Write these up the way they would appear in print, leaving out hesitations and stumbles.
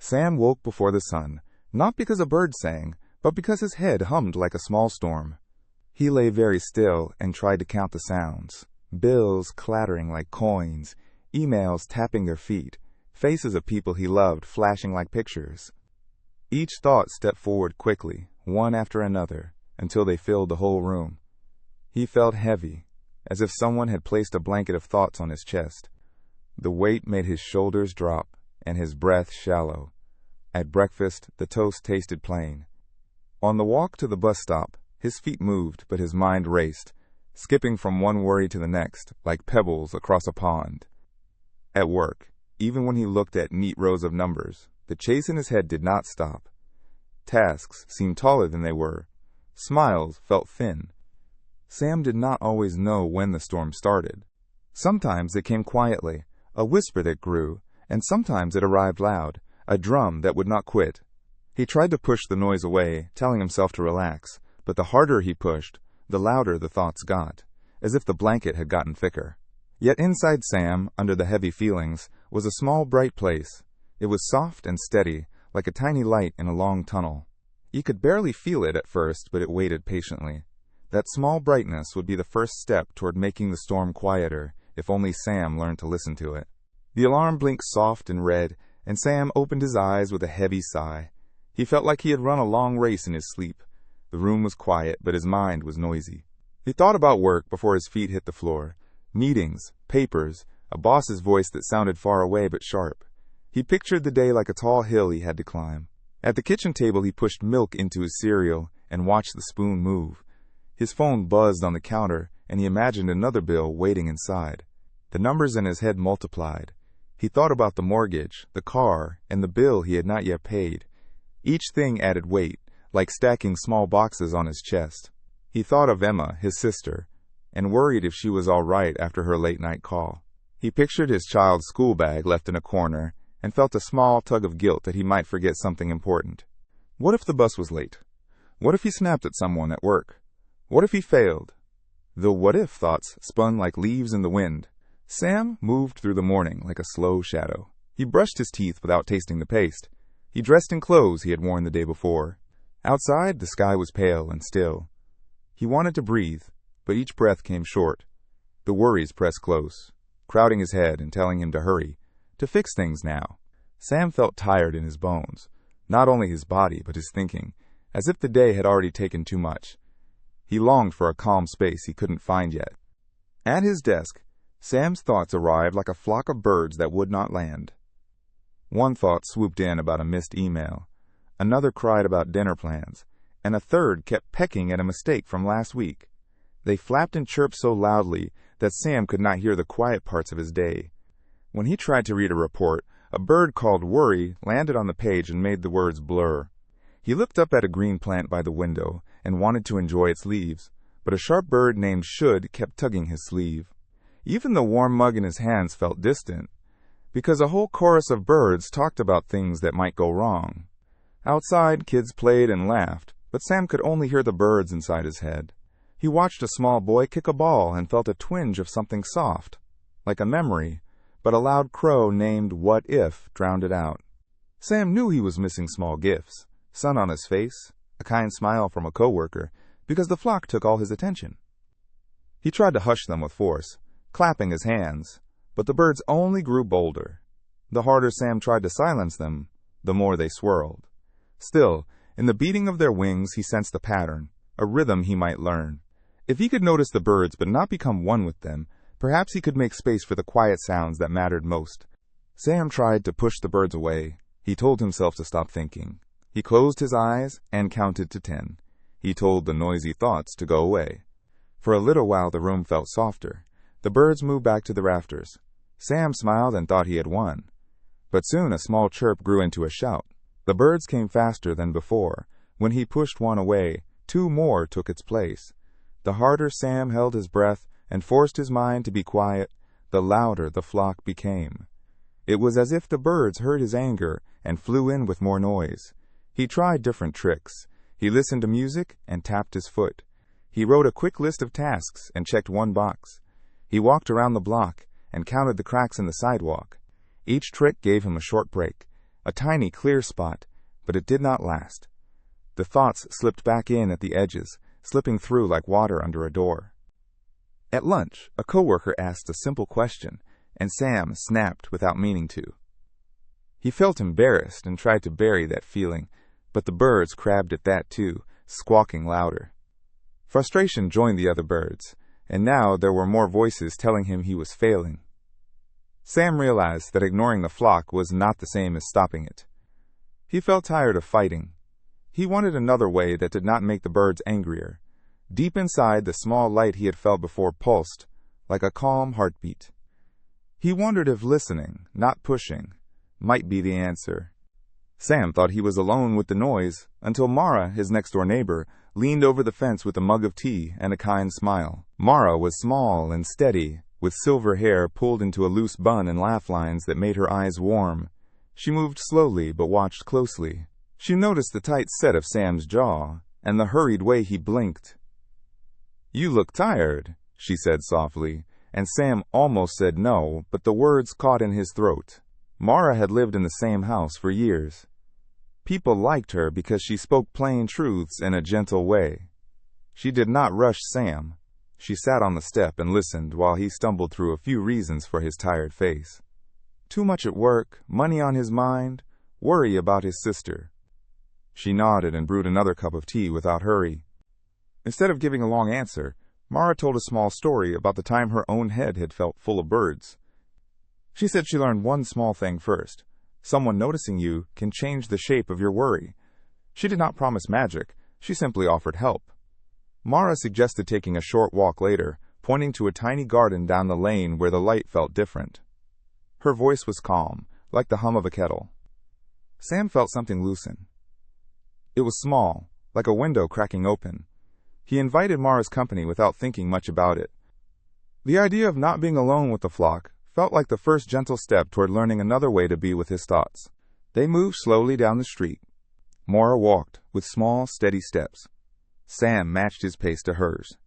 Sam woke before the sun, not because a bird sang, but because his head hummed like a small storm. He lay very still and tried to count the sounds. Bills clattering like coins, emails tapping their feet, faces of people he loved flashing like pictures. Each thought stepped forward quickly, one after another, until they filled the whole room. He felt heavy, as if someone had placed a blanket of thoughts on his chest. The weight made his shoulders drop, and his breath shallow. At breakfast, the toast tasted plain. On the walk to the bus stop, his feet moved, but his mind raced, skipping from one worry to the next, like pebbles across a pond. At work, even when he looked at neat rows of numbers, the chase in his head did not stop. Tasks seemed taller than they were. Smiles felt thin. Sam did not always know when the storm started. Sometimes it came quietly, a whisper that grew, and sometimes it arrived loud, a drum that would not quit. He tried to push the noise away, telling himself to relax, but the harder he pushed, the louder the thoughts got, as if the blanket had gotten thicker. Yet inside Sam, under the heavy feelings, was a small bright place. It was soft and steady, like a tiny light in a long tunnel. He could barely feel it at first, but it waited patiently. That small brightness would be the first step toward making the storm quieter, if only Sam learned to listen to it. The alarm blinked soft and red, and Sam opened his eyes with a heavy sigh. He felt like he had run a long race in his sleep. The room was quiet, but his mind was noisy. He thought about work before his feet hit the floor. Meetings, papers, a boss's voice that sounded far away but sharp. He pictured the day like a tall hill he had to climb. At the kitchen table he pushed milk into his cereal and watched the spoon move. His phone buzzed on the counter, and he imagined another bill waiting inside. The numbers in his head multiplied. He thought about the mortgage, the car, and the bill he had not yet paid. Each thing added weight, like stacking small boxes on his chest. He thought of Emma, his sister, and worried if she was all right after her late-night call. He pictured his child's school bag left in a corner and felt a small tug of guilt that he might forget something important. What if the bus was late? What if he snapped at someone at work? What if he failed? The what-if thoughts spun like leaves in the wind. Sam moved through the morning like a slow shadow. He brushed his teeth without tasting the paste. He dressed in clothes he had worn the day before. Outside, the sky was pale and still. He wanted to breathe, but each breath came short. The worries pressed close, crowding his head and telling him to hurry, to fix things now. Sam felt tired in his bones, not only his body but his thinking, as if the day had already taken too much. He longed for a calm space he couldn't find yet. At his desk, Sam's thoughts arrived like a flock of birds that would not land. One thought swooped in about a missed email. Another cried about dinner plans, and a third kept pecking at a mistake from last week. They flapped and chirped so loudly that Sam could not hear the quiet parts of his day. When he tried to read a report, a bird called Worry landed on the page and made the words blur. He looked up at a green plant by the window and wanted to enjoy its leaves, but a sharp bird named Should kept tugging his sleeve. Even the warm mug in his hands felt distant, because a whole chorus of birds talked about things that might go wrong. Outside, kids played and laughed, but Sam could only hear the birds inside his head. He watched a small boy kick a ball and felt a twinge of something soft, like a memory, but a loud crow named What If drowned it out. Sam knew he was missing small gifts, sun on his face, a kind smile from a coworker, because the flock took all his attention. He tried to hush them with force, clapping his hands, but the birds only grew bolder. The harder Sam tried to silence them, the more they swirled. Still, in the beating of their wings he sensed a pattern, a rhythm he might learn. If he could notice the birds but not become one with them, perhaps he could make space for the quiet sounds that mattered most. Sam tried to push the birds away. He told himself to stop thinking. He closed his eyes and counted to 10. He told the noisy thoughts to go away. For a little while the room felt softer. The birds moved back to the rafters. Sam smiled and thought he had won. But soon a small chirp grew into a shout. The birds came faster than before. When he pushed one away, 2 more took its place. The harder Sam held his breath and forced his mind to be quiet, the louder the flock became. It was as if the birds heard his anger and flew in with more noise. He tried different tricks. He listened to music and tapped his foot. He wrote a quick list of tasks and checked one box. He walked around the block and counted the cracks in the sidewalk. Each trick gave him a short break, a tiny clear spot, but it did not last. The thoughts slipped back in at the edges, slipping through like water under a door. At lunch, a coworker asked a simple question, and Sam snapped without meaning to. He felt embarrassed and tried to bury that feeling, but the birds crabbed at that too, squawking louder. Frustration joined the other birds, and now there were more voices telling him he was failing. Sam realized that ignoring the flock was not the same as stopping it. He felt tired of fighting. He wanted another way that did not make the birds angrier. Deep inside, the small light he had felt before pulsed, like a calm heartbeat. He wondered if listening, not pushing, might be the answer. Sam thought he was alone with the noise, until Mara, his next-door neighbor, leaned over the fence with a mug of tea and a kind smile. Mara was small and steady, with silver hair pulled into a loose bun and laugh lines that made her eyes warm. She moved slowly but watched closely. She noticed the tight set of Sam's jaw, and the hurried way he blinked. "You look tired," she said softly, and Sam almost said no, but the words caught in his throat. Mara had lived in the same house for years. People liked her because she spoke plain truths in a gentle way. She did not rush Sam. She sat on the step and listened while he stumbled through a few reasons for his tired face. Too much at work, money on his mind, worry about his sister. She nodded and brewed another cup of tea without hurry. Instead of giving a long answer, Mara told a small story about the time her own head had felt full of birds. She said she learned one small thing first. Someone noticing you can change the shape of your worry. She did not promise magic. She simply offered help. Mara suggested taking a short walk later, pointing to a tiny garden down the lane where the light felt different. Her voice was calm, like the hum of a kettle. Sam felt something loosen. It was small, like a window cracking open. He invited Mara's company without thinking much about it. The idea of not being alone with the flock felt like the first gentle step toward learning another way to be with his thoughts. They moved slowly down the street. Mara walked with small, steady steps. Sam matched his pace to hers.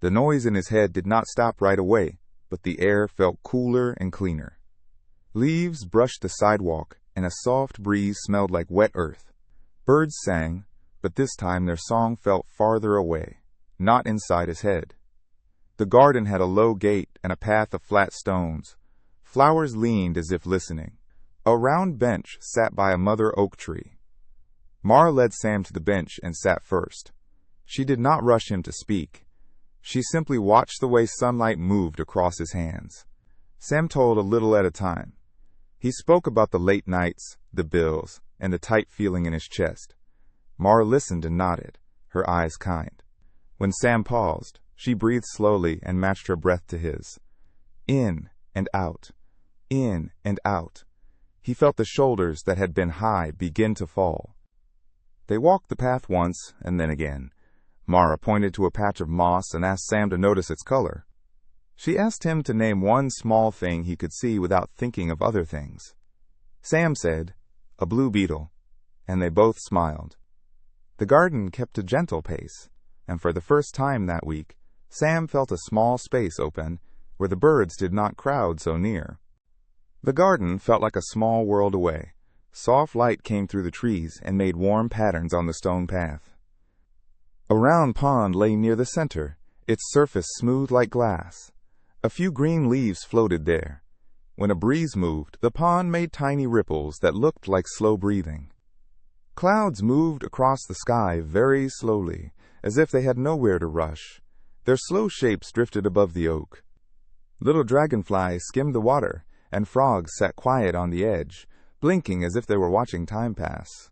The noise in his head did not stop right away, but the air felt cooler and cleaner. Leaves brushed the sidewalk, and a soft breeze smelled like wet earth. Birds sang, but this time their song felt farther away, not inside his head. The garden had a low gate and a path of flat stones. Flowers leaned as if listening. A round bench sat by a mother oak tree. Mara led Sam to the bench and sat first. She did not rush him to speak. She simply watched the way sunlight moved across his hands. Sam told a little at a time. He spoke about the late nights, the bills, and the tight feeling in his chest. Mara listened and nodded, her eyes kind. When Sam paused, she breathed slowly and matched her breath to his. In and out, in and out. He felt the shoulders that had been high begin to fall. They walked the path once and then again. Mara pointed to a patch of moss and asked Sam to notice its color. She asked him to name one small thing he could see without thinking of other things. Sam said, "A blue beetle," and they both smiled. The garden kept a gentle pace, and for the first time that week, Sam felt a small space open where the birds did not crowd so near. The garden felt like a small world away. Soft light came through the trees and made warm patterns on the stone path. A round pond lay near the center, its surface smooth like glass. A few green leaves floated there. When a breeze moved, the pond made tiny ripples that looked like slow breathing. Clouds moved across the sky very slowly, as if they had nowhere to rush. Their slow shapes drifted above the oak. Little dragonflies skimmed the water, and frogs sat quiet on the edge, blinking as if they were watching time pass.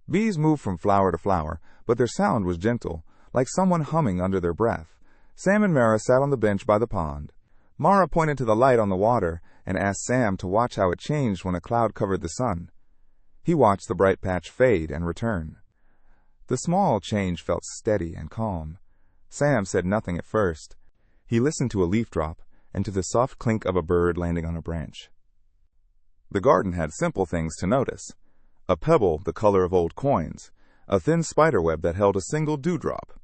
Bees moved from flower to flower, but their sound was gentle, like someone humming under their breath. Sam and Mara sat on the bench by the pond. Mara pointed to the light on the water and asked Sam to watch how it changed when a cloud covered the sun. He watched the bright patch fade and return. The small change felt steady and calm. Sam said nothing at first. He listened to a leaf drop and to the soft clink of a bird landing on a branch. The garden had simple things to notice. A pebble the color of old coins, a thin spiderweb that held a single dewdrop,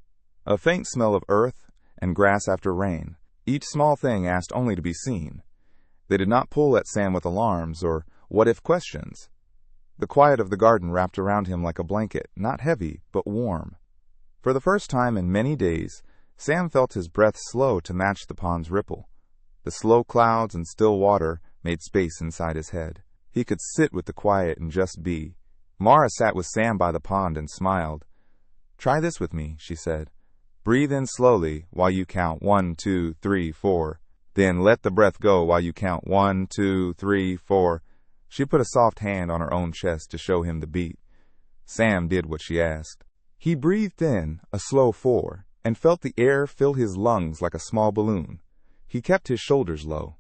a faint smell of earth and grass after rain, each small thing asked only to be seen. They did not pull at Sam with alarms or what-if questions. The quiet of the garden wrapped around him like a blanket, not heavy, but warm. For the first time in many days, Sam felt his breath slow to match the pond's ripple. The slow clouds and still water made space inside his head. He could sit with the quiet and just be. Mara sat with Sam by the pond and smiled. "Try this with me," she said. "Breathe in slowly while you count 1, 2, 3, 4. Then let the breath go while you count 1, 2, 3, 4. She put a soft hand on her own chest to show him the beat. Sam did what she asked. He breathed in a slow 4 and felt the air fill his lungs like a small balloon. He kept his shoulders low.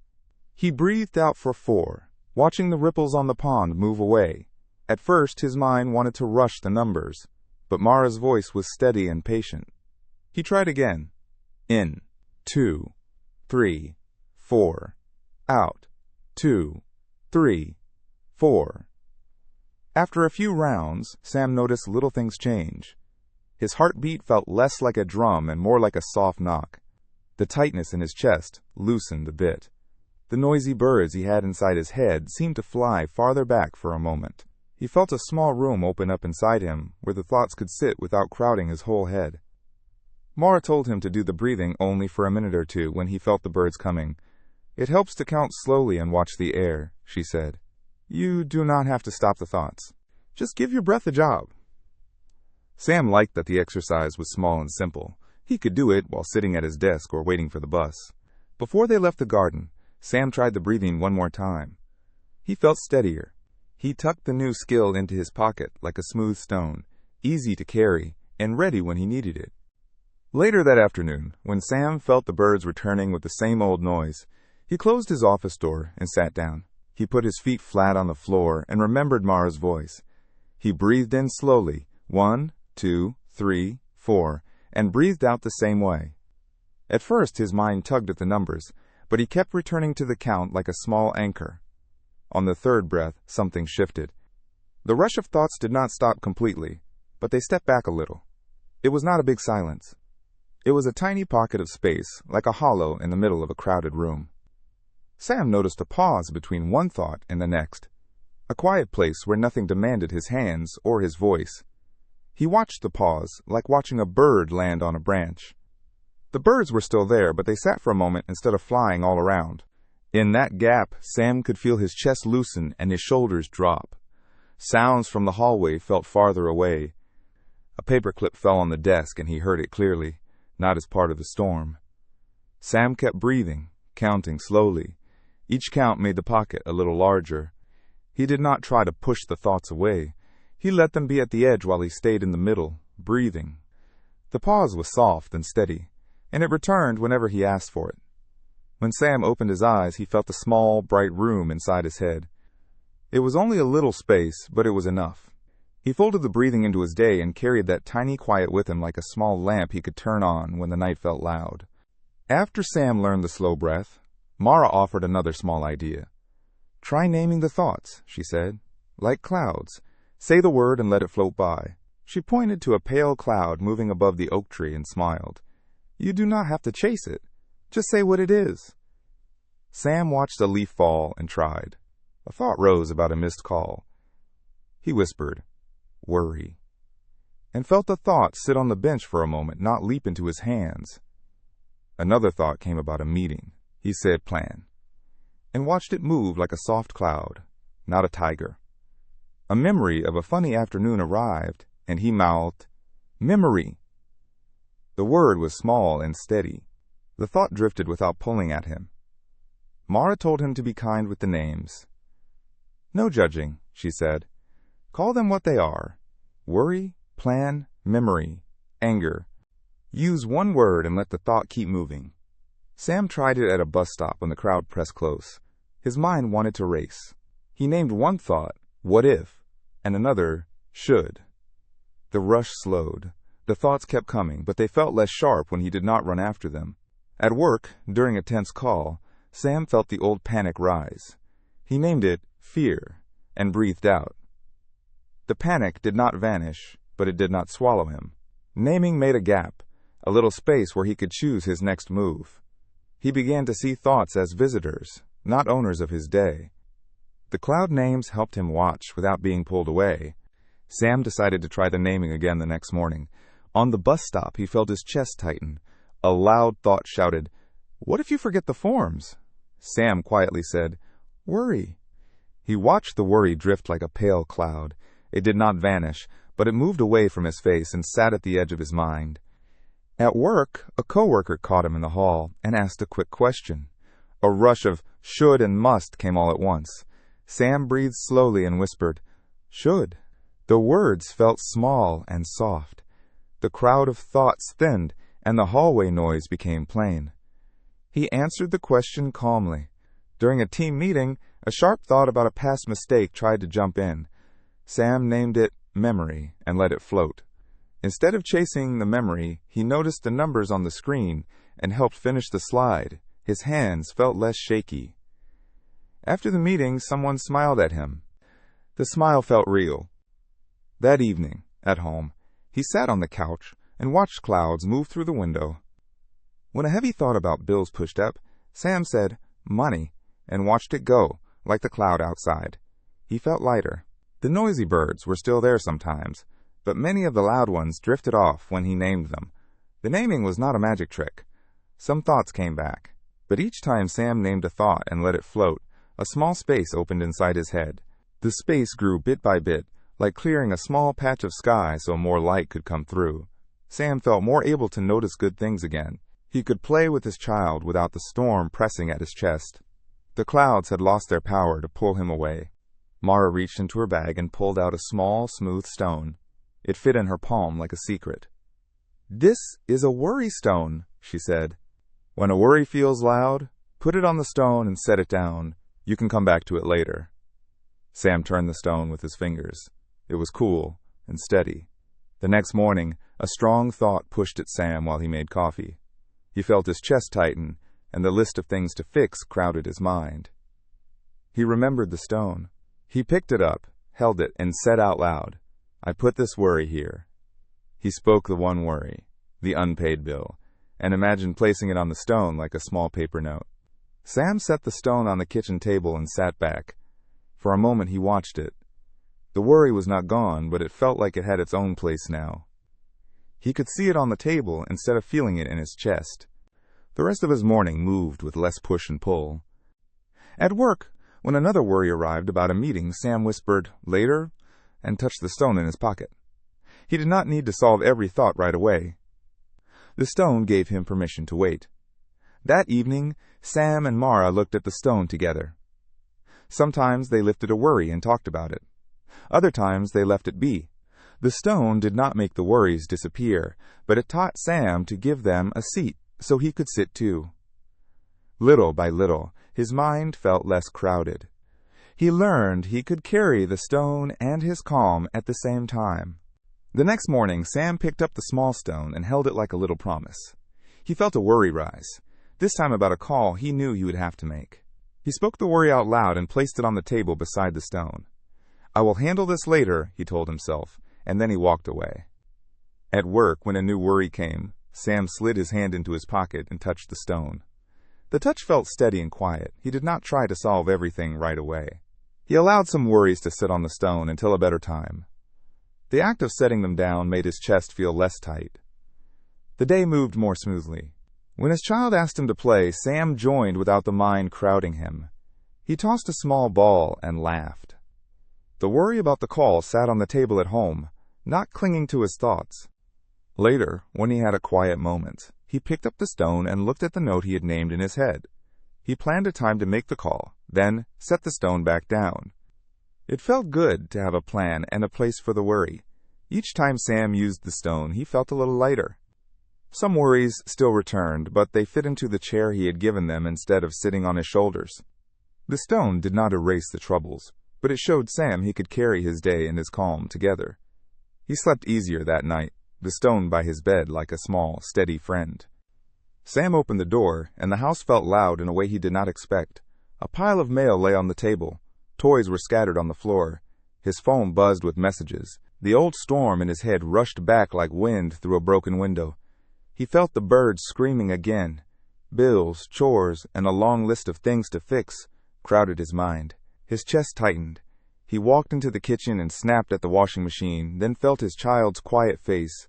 He breathed out for 4, watching the ripples on the pond move away. At first, his mind wanted to rush the numbers, but Mara's voice was steady and patient. He tried again. In, 2, 3, 4. Out, 2, 3, 4. After a few rounds, Sam noticed little things change. His heartbeat felt less like a drum and more like a soft knock. The tightness in his chest loosened a bit. The noisy birds he had inside his head seemed to fly farther back for a moment. He felt a small room open up inside him where the thoughts could sit without crowding his whole head. Mara told him to do the breathing only for a minute or two when he felt the birds coming. "It helps to count slowly and watch the air," she said. "You do not have to stop the thoughts. Just give your breath a job." Sam liked that the exercise was small and simple. He could do it while sitting at his desk or waiting for the bus. Before they left the garden, Sam tried the breathing one more time. He felt steadier. He tucked the new skill into his pocket like a smooth stone, easy to carry and ready when he needed it. Later that afternoon, when Sam felt the birds returning with the same old noise, he closed his office door and sat down. He put his feet flat on the floor and remembered Mara's voice. He breathed in slowly, 1, 2, 3, 4, and breathed out the same way. At first his mind tugged at the numbers, but he kept returning to the count like a small anchor. On the third breath, something shifted. The rush of thoughts did not stop completely, but they stepped back a little. It was not a big silence. It was a tiny pocket of space, like a hollow in the middle of a crowded room. Sam noticed a pause between one thought and the next, a quiet place where nothing demanded his hands or his voice. He watched the pause like watching a bird land on a branch. The birds were still there, but they sat for a moment instead of flying all around. In that gap, Sam could feel his chest loosen and his shoulders drop. Sounds from the hallway felt farther away. A paperclip fell on the desk and he heard it clearly, not as part of the storm. Sam kept breathing, counting slowly. Each count made the pocket a little larger. He did not try to push the thoughts away. He let them be at the edge while he stayed in the middle, breathing. The pause was soft and steady, and it returned whenever he asked for it. When Sam opened his eyes, he felt a small, bright room inside his head. It was only a little space, but it was enough. He folded the breathing into his day and carried that tiny quiet with him like a small lamp he could turn on when the night felt loud. After Sam learned the slow breath, Mara offered another small idea. "Try naming the thoughts," she said. "Like clouds. Say the word and let it float by." She pointed to a pale cloud moving above the oak tree and smiled. "You do not have to chase it. Just say what it is." Sam watched a leaf fall and tried. A thought rose about a missed call. He whispered, "Worry," and felt the thought sit on the bench for a moment, not leap into his hands. Another thought came about a meeting. He said, "Plan," and watched it move like a soft cloud, not a tiger. A memory of a funny afternoon arrived, and he mouthed, "Memory." The word was small and steady. The thought drifted without pulling at him. Mara told him to be kind with the names. "No judging," she said. "Call them what they are. Worry, plan, memory, anger. Use one word and let the thought keep moving." Sam tried it at a bus stop when the crowd pressed close. His mind wanted to race. He named one thought, "What if?" and another, "Should." The rush slowed. The thoughts kept coming, but they felt less sharp when he did not run after them. At work, during a tense call, Sam felt the old panic rise. He named it fear and breathed out. The panic did not vanish, but it did not swallow him. Naming made a gap, a little space where he could choose his next move. He began to see thoughts as visitors, not owners of his day. The cloud names helped him watch without being pulled away. Sam decided to try the naming again the next morning. On the bus stop, he felt his chest tighten. A loud thought shouted, "What if you forget the forms?" Sam quietly said, "Worry." He watched the worry drift like a pale cloud. It did not vanish, but it moved away from his face and sat at the edge of his mind. At work, a coworker caught him in the hall and asked a quick question. A rush of should and must came all at once. Sam breathed slowly and whispered, "Should." The words felt small and soft. The crowd of thoughts thinned, and the hallway noise became plain. He answered the question calmly. During a team meeting, a sharp thought about a past mistake tried to jump in. Sam named it memory and let it float. Instead of chasing the memory, he noticed the numbers on the screen and helped finish the slide. His hands felt less shaky. After the meeting, someone smiled at him. The smile felt real. That evening, at home, he sat on the couch and watched clouds move through the window. When a heavy thought about bills pushed up, Sam said, "Money," and watched it go, like the cloud outside. He felt lighter. The noisy birds were still there sometimes, but many of the loud ones drifted off when he named them. The naming was not a magic trick. Some thoughts came back, but each time Sam named a thought and let it float, a small space opened inside his head. The space grew bit by bit, like clearing a small patch of sky so more light could come through. Sam felt more able to notice good things again. He could play with his child without the storm pressing at his chest. The clouds had lost their power to pull him away. Mara reached into her bag and pulled out a small, smooth stone. It fit in her palm like a secret. "This is a worry stone," she said. "When a worry feels loud, put it on the stone and set it down. You can come back to it later." Sam turned the stone with his fingers. It was cool and steady. The next morning, a strong thought pushed at Sam while he made coffee. He felt his chest tighten, and the list of things to fix crowded his mind. He remembered the stone. He picked it up, held it, and said out loud, "I put this worry here." He spoke the one worry, the unpaid bill, and imagined placing it on the stone like a small paper note. Sam set the stone on the kitchen table and sat back. For a moment he watched it. The worry was not gone, but it felt like it had its own place now. He could see it on the table instead of feeling it in his chest. The rest of his morning moved with less push and pull. At work, when another worry arrived about a meeting, Sam whispered, "Later," and touched the stone in his pocket. He did not need to solve every thought right away. The stone gave him permission to wait. That evening, Sam and Mara looked at the stone together. Sometimes they lifted a worry and talked about it. Other times they left it be. The stone did not make the worries disappear, but it taught Sam to give them a seat so he could sit too. Little by little, his mind felt less crowded. He learned he could carry the stone and his calm at the same time. The next morning, Sam picked up the small stone and held it like a little promise. He felt a worry rise, this time about a call he knew he would have to make. He spoke the worry out loud and placed it on the table beside the stone. "I will handle this later," he told himself, and then he walked away. At work, when a new worry came, Sam slid his hand into his pocket and touched the stone. The touch felt steady and quiet. He did not try to solve everything right away. He allowed some worries to sit on the stone until a better time. The act of setting them down made his chest feel less tight. The day moved more smoothly. When his child asked him to play, Sam joined without the mind crowding him. He tossed a small ball and laughed. The worry about the call sat on the table at home, not clinging to his thoughts. Later, when he had a quiet moment, he picked up the stone and looked at the note he had named in his head. He planned a time to make the call, then set the stone back down. It felt good to have a plan and a place for the worry. Each time Sam used the stone, he felt a little lighter. Some worries still returned, but they fit into the chair he had given them instead of sitting on his shoulders. The stone did not erase the troubles, but it showed Sam he could carry his day and his calm together. He slept easier that night, the stone by his bed like a small, steady friend. Sam opened the door, and the house felt loud in a way he did not expect. A pile of mail lay on the table. Toys were scattered on the floor. His phone buzzed with messages. The old storm in his head rushed back like wind through a broken window. He felt the birds screaming again. Bills, chores, and a long list of things to fix crowded his mind. His chest tightened. He walked into the kitchen and snapped at the washing machine, then felt his child's quiet face.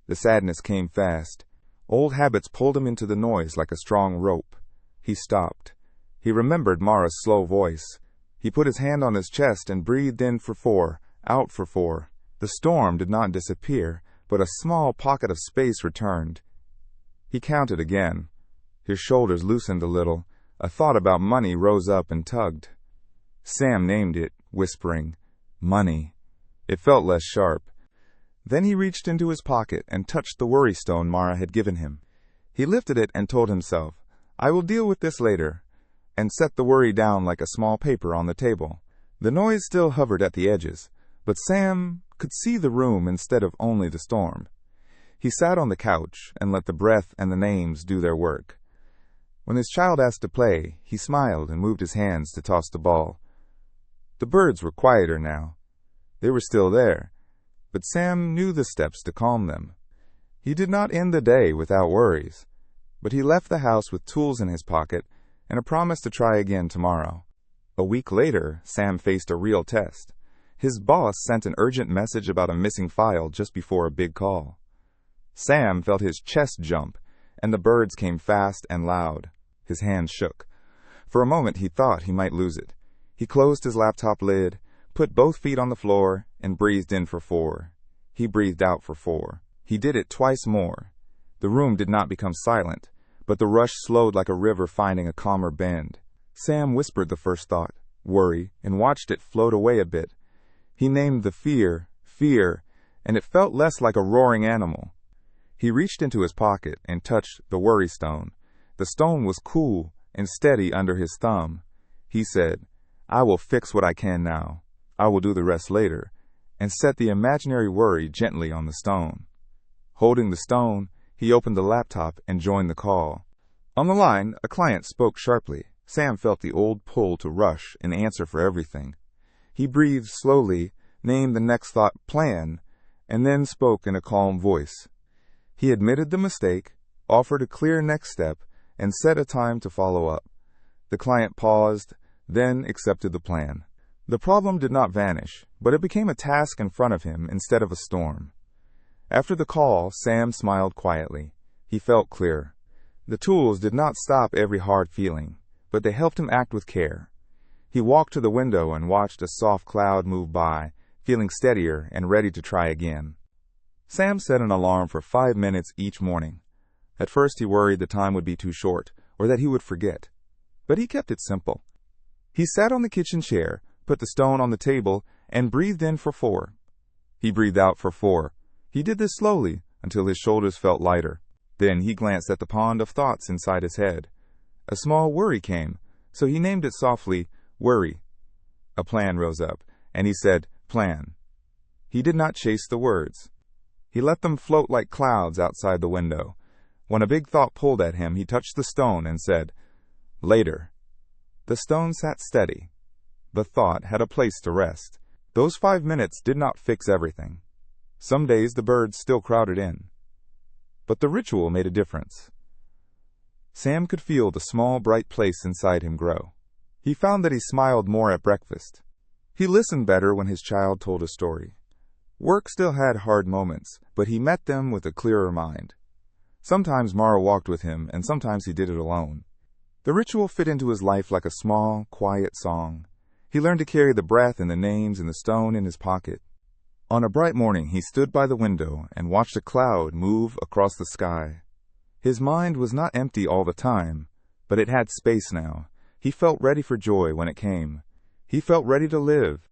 The sadness came fast. Old habits pulled him into the noise like a strong rope. He stopped. He remembered Mara's slow voice. He put his hand on his chest and breathed in for 4, out for 4. The storm did not disappear, but a small pocket of space returned. He counted again. His shoulders loosened a little. A thought about money rose up and tugged. Sam named it, whispering, "Money." It felt less sharp. Then he reached into his pocket and touched the worry stone Mara had given him. He lifted it and told himself, "I will deal with this later," and set the worry down like a small paper on the table. The noise still hovered at the edges, but Sam could see the room instead of only the storm. He sat on the couch and let the breath and the names do their work. When his child asked to play, he smiled and moved his hands to toss the ball. The birds were quieter now. They were still there, but Sam knew the steps to calm them. He did not end the day without worries, but he left the house with tools in his pocket and a promise to try again tomorrow. A week later, Sam faced a real test. His boss sent an urgent message about a missing file just before a big call. Sam felt his chest jump, and the birds came fast and loud. His hands shook. For a moment he thought he might lose it. He closed his laptop lid, put both feet on the floor, and breathed in for 4. He breathed out for 4. He did it twice more. The room did not become silent, but the rush slowed like a river finding a calmer bend. Sam whispered the first thought, worry, and watched it float away a bit. He named the fear, fear, and it felt less like a roaring animal. He reached into his pocket and touched the worry stone. The stone was cool and steady under his thumb. He said, "I will fix what I can now. I will do the rest later," and set the imaginary worry gently on the stone. Holding the stone, he opened the laptop and joined the call. On the line, a client spoke sharply. Sam felt the old pull to rush and answer for everything. He breathed slowly, named the next thought plan, and then spoke in a calm voice. He admitted the mistake, offered a clear next step, and set a time to follow up. The client paused, then accepted the plan. The problem did not vanish, but it became a task in front of him instead of a storm. After the call, Sam smiled quietly. He felt clear. The tools did not stop every hard feeling, but they helped him act with care. He walked to the window and watched a soft cloud move by, feeling steadier and ready to try again. Sam set an alarm for 5 minutes each morning. At first he worried the time would be too short, or that he would forget. But he kept it simple. He sat on the kitchen chair, put the stone on the table, and breathed in for 4. He breathed out for 4. He did this slowly until his shoulders felt lighter. Then he glanced at the pond of thoughts inside his head. A small worry came, so he named it softly, worry. A plan rose up, and he said, plan. He did not chase the words. He let them float like clouds outside the window. When a big thought pulled at him, he touched the stone and said, later. The stone sat steady. The thought had a place to rest. Those 5 minutes did not fix everything. Some days the birds still crowded in. But the ritual made a difference. Sam could feel the small, bright place inside him grow. He found that he smiled more at breakfast. He listened better when his child told a story. Work still had hard moments, but he met them with a clearer mind. Sometimes Mara walked with him, and sometimes he did it alone. The ritual fit into his life like a small, quiet song. He learned to carry the breath and the names and the stone in his pocket. On a bright morning, he stood by the window and watched a cloud move across the sky. His mind was not empty all the time, but it had space now. He felt ready for joy when it came. He felt ready to live,